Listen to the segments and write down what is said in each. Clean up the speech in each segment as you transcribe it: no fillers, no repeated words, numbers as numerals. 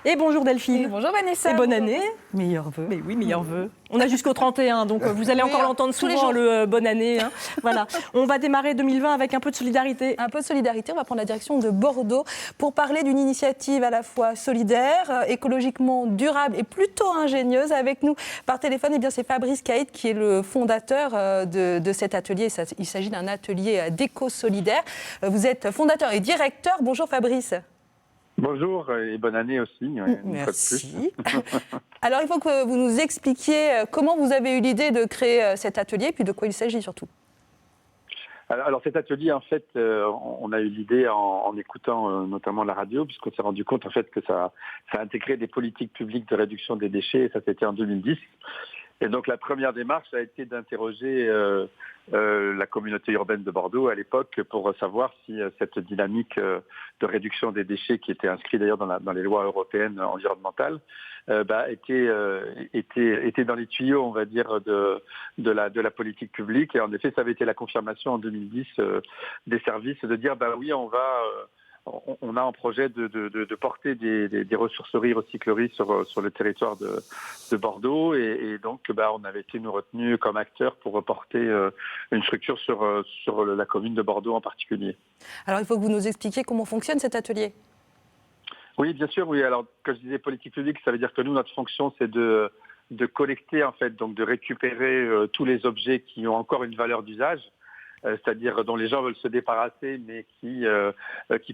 Et bonjour Delphine. Et bonjour Vanessa. Et bonne année. Meilleurs vœux. Mais oui, meilleurs vœux. On a jusqu'au 31, donc vous allez encore l'entendre souvent, le bonne année. Hein. Voilà. On va démarrer 2020 avec un peu de solidarité. Un peu de solidarité, on va prendre la direction de Bordeaux pour parler d'une initiative à la fois solidaire, écologiquement durable et plutôt ingénieuse. Avec nous par téléphone, eh bien, c'est Fabrice Caïd qui est le fondateur de cet atelier. Il s'agit d'un atelier d'éco-solidaire. Vous êtes fondateur et directeur. Bonjour Fabrice. Bonjour et bonne année aussi. Merci. Alors, il faut que vous nous expliquiez comment vous avez eu l'idée de créer cet atelier et puis de quoi il s'agit surtout. Alors cet atelier, en fait, on a eu l'idée en écoutant notamment la radio, puisqu'on s'est rendu compte en fait que ça intégrait des politiques publiques de réduction des déchets, et ça c'était en 2010. Et donc la première démarche a été d'interroger la communauté urbaine de Bordeaux à l'époque pour savoir si cette dynamique de réduction des déchets, qui était inscrite d'ailleurs dans les lois européennes environnementales, était dans les tuyaux, on va dire, de la politique publique. Et en effet, ça avait été la confirmation en 2010 des services de dire oui, on a un projet de porter des ressourceries, recycleries sur le territoire de Bordeaux, et donc on avait été nous retenus comme acteurs pour porter une structure sur la commune de Bordeaux en particulier. Alors il faut que vous nous expliquiez comment fonctionne cet atelier. Oui, bien sûr, oui. Alors quand je disais politique publique, ça veut dire que nous, notre fonction, c'est de collecter, en fait, donc de récupérer tous les objets qui ont encore une valeur d'usage, c'est-à-dire dont les gens veulent se débarrasser, mais qui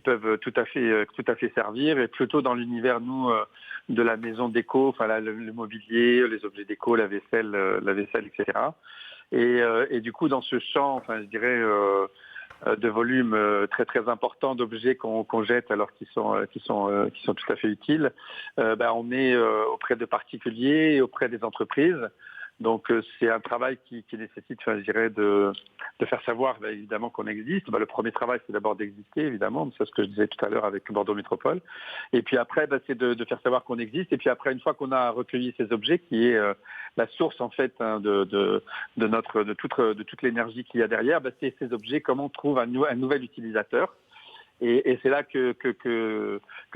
peuvent tout à fait servir, et plutôt dans l'univers, nous, de la maison déco, enfin le mobilier, les objets déco, la vaisselle, etc. Et du coup, dans ce champ, enfin, je dirais, de volume très très important d'objets qu'on jette alors qu'ils sont tout à fait utiles, on est auprès de particuliers et auprès des entreprises. Donc c'est un travail qui nécessite, enfin, je dirais, de faire savoir évidemment qu'on existe. Le premier travail, c'est d'abord d'exister, évidemment, c'est ce que je disais tout à l'heure avec Bordeaux Métropole. Et puis après, c'est de faire savoir qu'on existe. Et puis après, une fois qu'on a recueilli ces objets, qui est la source en fait de toute l'énergie qu'il y a derrière, c'est ces objets, comment on trouve un nouvel utilisateur. Et c'est là que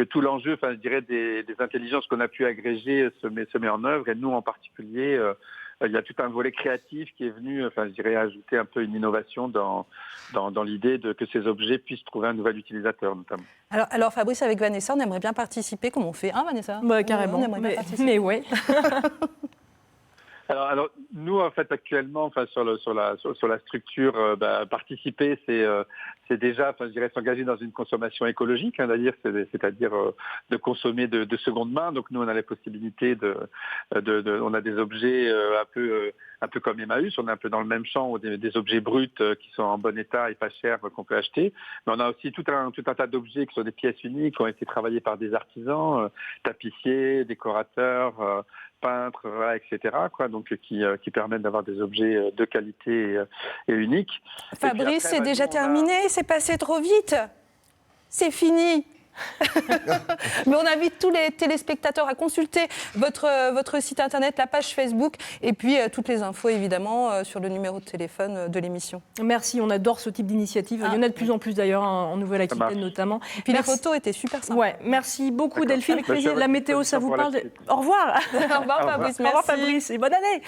tout l'enjeu, enfin, je dirais, des intelligences qu'on a pu agréger se met en œuvre. Et nous, en particulier, il y a tout un volet créatif qui est venu, enfin, je dirais, ajouter un peu une innovation dans l'idée que ces objets puissent trouver un nouvel utilisateur, notamment. Alors Fabrice, avec Vanessa, on aimerait bien participer. Comment on fait, Vanessa? Carrément. On aimerait bien participer. Mais ouais. Alors nous, en fait, actuellement, enfin, sur la structure, participer, c'est déjà, enfin, je dirais, s'engager dans une consommation écologique, c'est-à-dire de consommer de seconde main. Donc nous, on a la possibilité on a des objets un peu comme Emmaüs, on est un peu dans le même champ, des objets bruts qui sont en bon état et pas chers qu'on peut acheter. Mais on a aussi tout un tas d'objets qui sont des pièces uniques, qui ont été travaillées par des artisans, tapissiers, décorateurs, peintres, etc., donc qui permettent d'avoir des objets de qualité et uniques. Fabrice, c'est déjà terminé, c'est passé trop vite. C'est fini. Mais on invite tous les téléspectateurs à consulter votre site internet, la page Facebook, et puis toutes les infos évidemment sur le numéro de téléphone de l'émission. Merci, on adore ce type d'initiative. Il y en a de plus en plus d'ailleurs en Nouvelle-Aquitaine notamment. Et puis les photos étaient super sympas. Ouais, merci beaucoup Delphine. La météo, ça vous parle. Au revoir. Au revoir Fabrice. Au revoir Fabrice et bonne année.